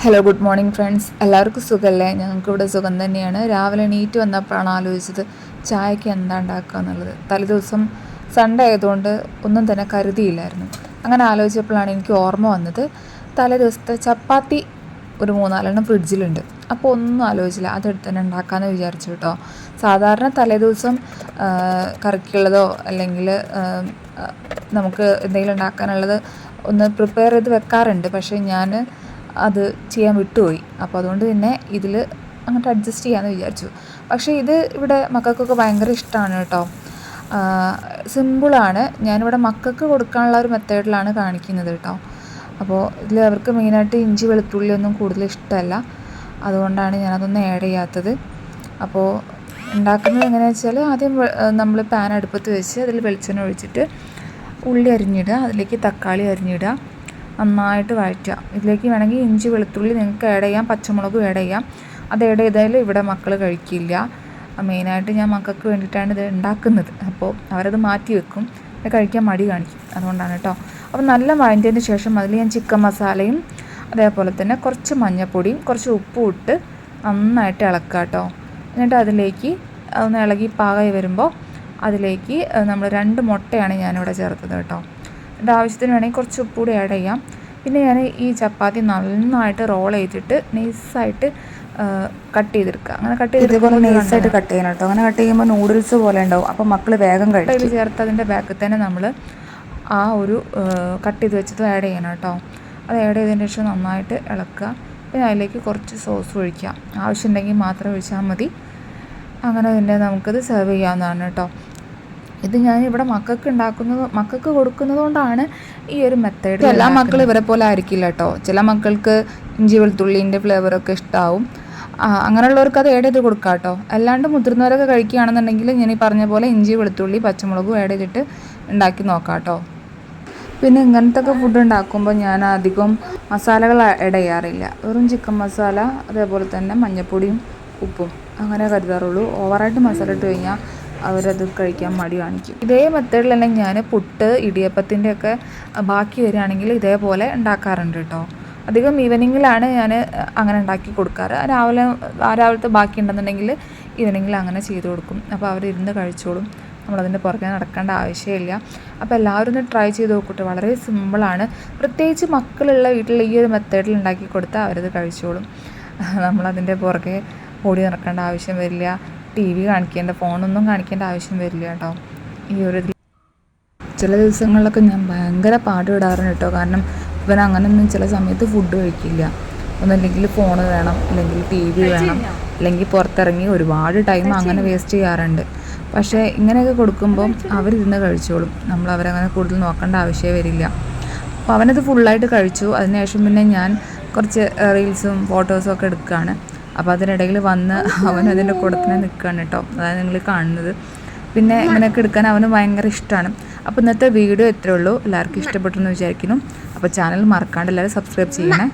Hello good morning friends, എല്ലാവർക്കും സുഖമല്ലേ? ഞങ്ങൾക്കിവിടെ സുഖം തന്നെയാണ്. രാവിലെ എണീറ്റ് വന്നപ്പോഴാണ് ആലോചിച്ചത് ചായക്ക് എന്താ ഉണ്ടാക്കുക എന്നുള്ളത്. തലേദിവസം സൺഡേ ആയതുകൊണ്ട് ഒന്നും തന്നെ കരുതിയില്ലായിരുന്നു. അങ്ങനെ ആലോചിച്ചപ്പോഴാണ് എനിക്ക് ഓർമ്മ വന്നത് തലേദിവസത്തെ ചപ്പാത്തി ഒരു 3-4 ഫ്രിഡ്ജിലുണ്ട്. അപ്പോൾ ഒന്നും ആലോചിച്ചില്ല, അതെടുത്ത് തന്നെ ഉണ്ടാക്കാമെന്ന് വിചാരിച്ചു കേട്ടോ. സാധാരണ തലേദിവസം കറിക്കുള്ളതോ അല്ലെങ്കിൽ നമുക്ക് എന്തെങ്കിലും ഉണ്ടാക്കാനുള്ളത് ഒന്ന് പ്രിപ്പയർ ചെയ്ത് വെക്കാറുണ്ട്. പക്ഷേ ഞാൻ അത് ചെയ്യാൻ വിട്ടുപോയി. അപ്പോൾ അതുകൊണ്ട് തന്നെ ഇതിൽ അങ്ങോട്ട് അഡ്ജസ്റ്റ് ചെയ്യാമെന്ന് വിചാരിച്ചു. പക്ഷേ ഇത് ഇവിടെ മക്കൾക്കൊക്കെ ഭയങ്കര ഇഷ്ടമാണ് കേട്ടോ. സിമ്പിളാണ്. ഞാനിവിടെ മക്കൾക്ക് കൊടുക്കാനുള്ള ഒരു മെത്തേഡിലാണ് കാണിക്കുന്നത് കേട്ടോ. അപ്പോൾ ഇതിൽ അവർക്ക് മെയിനായിട്ട് ഇഞ്ചി വെളുത്തുള്ളി ഒന്നും കൂടുതൽ ഇഷ്ടമല്ല. അതുകൊണ്ടാണ് ഞാനതൊന്നും ആഡ് ചെയ്യാത്തത്. അപ്പോൾ ഉണ്ടാക്കുന്നത് എങ്ങനെയാണെന്ന് വെച്ചാൽ ആദ്യം നമ്മൾ പാൻ അടുപ്പത്ത് വെച്ച് അതിൽ വെളിച്ചെണ്ണ ഒഴിച്ചിട്ട് ഉള്ളി അരിഞ്ഞിടുക, അതിലേക്ക് തക്കാളി അരിഞ്ഞിടുക, നന്നായിട്ട് വഴറ്റുക. ഇതിലേക്ക് വേണമെങ്കിൽ ഇഞ്ചി വെളുത്തുള്ളി നിങ്ങൾക്ക് ആഡ് ചെയ്യാം, പച്ചമുളകും ആഡ് ചെയ്യാം. അത് ആഡ് ചെയ്താലും ഇവിടെ മക്കൾ കഴിക്കില്ല. മെയിനായിട്ട് ഞാൻ മക്കൾക്ക് വേണ്ടിയിട്ടാണ് ഇത് ഉണ്ടാക്കുന്നത്. അപ്പോൾ അവരത് മാറ്റി വെക്കും, കഴിക്കാൻ മടി കാണിക്കും. അതുകൊണ്ടാണ് കേട്ടോ. അപ്പോൾ നല്ല വഴറ്റിയതിന് ശേഷം അതിൽ ഞാൻ ചിക്കൻ മസാലയും അതേപോലെ തന്നെ കുറച്ച് മഞ്ഞൾപ്പൊടിയും കുറച്ച് ഉപ്പും ഇട്ട് നന്നായിട്ട് ഇളക്കുക കേട്ടോ. എന്നിട്ട് അതിലേക്ക് ഒന്ന് ഇളകി പാകമായി വരുമ്പോൾ അതിലേക്ക് നമ്മൾ 2 മുട്ടയാണ് ഞാനിവിടെ ചേർത്തത് കേട്ടോ. എൻ്റെ ആവശ്യത്തിന് വേണമെങ്കിൽ കുറച്ച് ഉപ്പ് കൂടി ആഡ് ചെയ്യാം. പിന്നെ ഞാൻ ഈ ചപ്പാത്തി നന്നായിട്ട് റോൾ ചെയ്തിട്ട് നൈസായിട്ട് കട്ട് ചെയ്തെടുക്കുക. അങ്ങനെ കട്ട് ചെയ്തിട്ട് നൈസായിട്ട് കട്ട് ചെയ്യണം കേട്ടോ. അങ്ങനെ കട്ട് ചെയ്യുമ്പോൾ നൂഡിൽസ് പോലെ ഉണ്ടാവും. അപ്പോൾ മക്കൾ വേഗം കഴിക്കും. അതിൽ ചേർത്ത് അതിൻ്റെ ബാക്കിൽ തന്നെ നമ്മൾ ആ ഒരു കട്ട് ചെയ്ത് വെച്ചത് ആഡ് ചെയ്യണം കേട്ടോ. അത് ആഡ് ചെയ്തതിന് ശേഷം നന്നായിട്ട് ഇളക്കുക. പിന്നെ അതിലേക്ക് കുറച്ച് സോസ് ഒഴിക്കുക. ആവശ്യമുണ്ടെങ്കിൽ മാത്രം ഒഴിച്ചാൽ മതി. അങ്ങനെ തന്നെ നമുക്കത് സെർവ് ചെയ്യാവുന്നതാണ് കേട്ടോ. ഇത് ഞാൻ ഇവിടെ മക്കൾക്ക് കൊടുക്കുന്നത് കൊണ്ടാണ് ഈ ഒരു മെത്തേഡ്. എല്ലാ മക്കളും ഇവരെ പോലെ ആയിരിക്കില്ല കേട്ടോ. ചില മക്കൾക്ക് ഇഞ്ചി വെളുത്തുള്ളീൻ്റെ ഫ്ലേവറൊക്കെ ഇഷ്ടമാവും. അങ്ങനെയുള്ളവർക്ക് അത് ആഡ് ചെയ്ത് കൊടുക്കാം കേട്ടോ. അല്ലാണ്ട് മുതിർന്നവരൊക്കെ കഴിക്കുകയാണെന്നുണ്ടെങ്കിൽ ഞാൻ ഈ പറഞ്ഞ പോലെ ഇഞ്ചി വെളുത്തുള്ളി പച്ചമുളകും ആഡ് ചെയ്തിട്ട് ഉണ്ടാക്കി നോക്കാം കേട്ടോ. പിന്നെ ഇങ്ങനത്തെ ഒക്കെ ഫുഡ് ഉണ്ടാക്കുമ്പോൾ ഞാൻ അധികം മസാലകൾ ആഡ് ചെയ്യാറില്ല. വെറും ചിക്കൻ മസാല, അതേപോലെ തന്നെ മഞ്ഞൾപ്പൊടിയും ഉപ്പും അങ്ങനെ കരുതാറുള്ളൂ. ഓവറായിട്ട് മസാല ഇട്ട് കഴിഞ്ഞാൽ അവരത് കഴിക്കാൻ മടി കാണിക്കും. ഇതേ മെത്തേഡിൽ തന്നെ ഞാൻ പുട്ട്, ഇടിയപ്പത്തിൻ്റെ ഒക്കെ ബാക്കി വരികയാണെങ്കിൽ ഇതേപോലെ ഉണ്ടാക്കാറുണ്ട് കേട്ടോ. അധികം ഈവനിങ്ങിലാണ് ഞാൻ അങ്ങനെ ഉണ്ടാക്കി കൊടുക്കാറ്. രാവിലത്തെ ബാക്കി ഉണ്ടെന്നുണ്ടെങ്കിൽ ഈവനിങ്ങിൽ അങ്ങനെ ചെയ്ത് കൊടുക്കും. അപ്പോൾ അവരിരുന്ന് കഴിച്ചോളും. നമ്മളതിൻ്റെ പുറകെ നടക്കേണ്ട ആവശ്യമില്ല. അപ്പോൾ എല്ലാവരും ഒന്ന് ട്രൈ ചെയ്ത് നോക്കട്ടെ. വളരെ സിമ്പിളാണ്. പ്രത്യേകിച്ച് മക്കളുള്ള വീട്ടിൽ ഈ ഒരു മെത്തേഡിൽ ഉണ്ടാക്കി കൊടുത്താൽ അവരത് കഴിച്ചോളും. നമ്മളതിൻ്റെ പുറകെ ഓടി നടക്കേണ്ട ആവശ്യം വരില്ല. TV കാണിക്കേണ്ട, ഫോണൊന്നും കാണിക്കേണ്ട ആവശ്യം വരില്ല കേട്ടോ. ഈ ഒരു ചില ദിവസങ്ങളിലൊക്കെ ഞാൻ ഭയങ്കര പാടുപെടാറുണ്ട് കേട്ടോ. കാരണം ഇവൻ അങ്ങനെയൊന്നും ചില സമയത്ത് ഫുഡ് കഴിക്കില്ല. ഒന്നല്ലെങ്കിൽ ഫോൺ വേണം, അല്ലെങ്കിൽ TV വേണം, അല്ലെങ്കിൽ പുറത്തിറങ്ങി ഒരുപാട് ടൈം അങ്ങനെ വേസ്റ്റ് ചെയ്യാറുണ്ട്. പക്ഷേ ഇങ്ങനെയൊക്കെ കൊടുക്കുമ്പം അവരിരുന്ന് കഴിച്ചോളും. നമ്മൾ അവരങ്ങനെ കൂടുതൽ നോക്കേണ്ട ആവശ്യമേ വരില്ല. അപ്പോൾ അവനത് ഫുള്ളായിട്ട് കഴിച്ചു. അതിനുശേഷം പിന്നെ ഞാൻ കുറച്ച് റീൽസും ഫോട്ടോസും ഒക്കെ എടുക്കുകയാണ്. അപ്പോൾ അതിനിടയിൽ വന്ന് അവനതിൻ്റെ കൂടെ തന്നെ നിൽക്കുകയാണ് കേട്ടോ. അതാണ് നിങ്ങൾ കാണുന്നത്. പിന്നെ ഇങ്ങനെയൊക്കെ എടുക്കാൻ അവന് ഭയങ്കര ഇഷ്ടമാണ്. അപ്പോൾ ഇന്നത്തെ വീഡിയോ ഇത്രയേ ഉള്ളൂ. എല്ലാവർക്കും ഇഷ്ടപ്പെട്ടെന്ന് വിചാരിക്കുന്നു. അപ്പോൾ ചാനൽ മറക്കാണ്ട് എല്ലാവരും സബ്സ്ക്രൈബ് ചെയ്യണേ.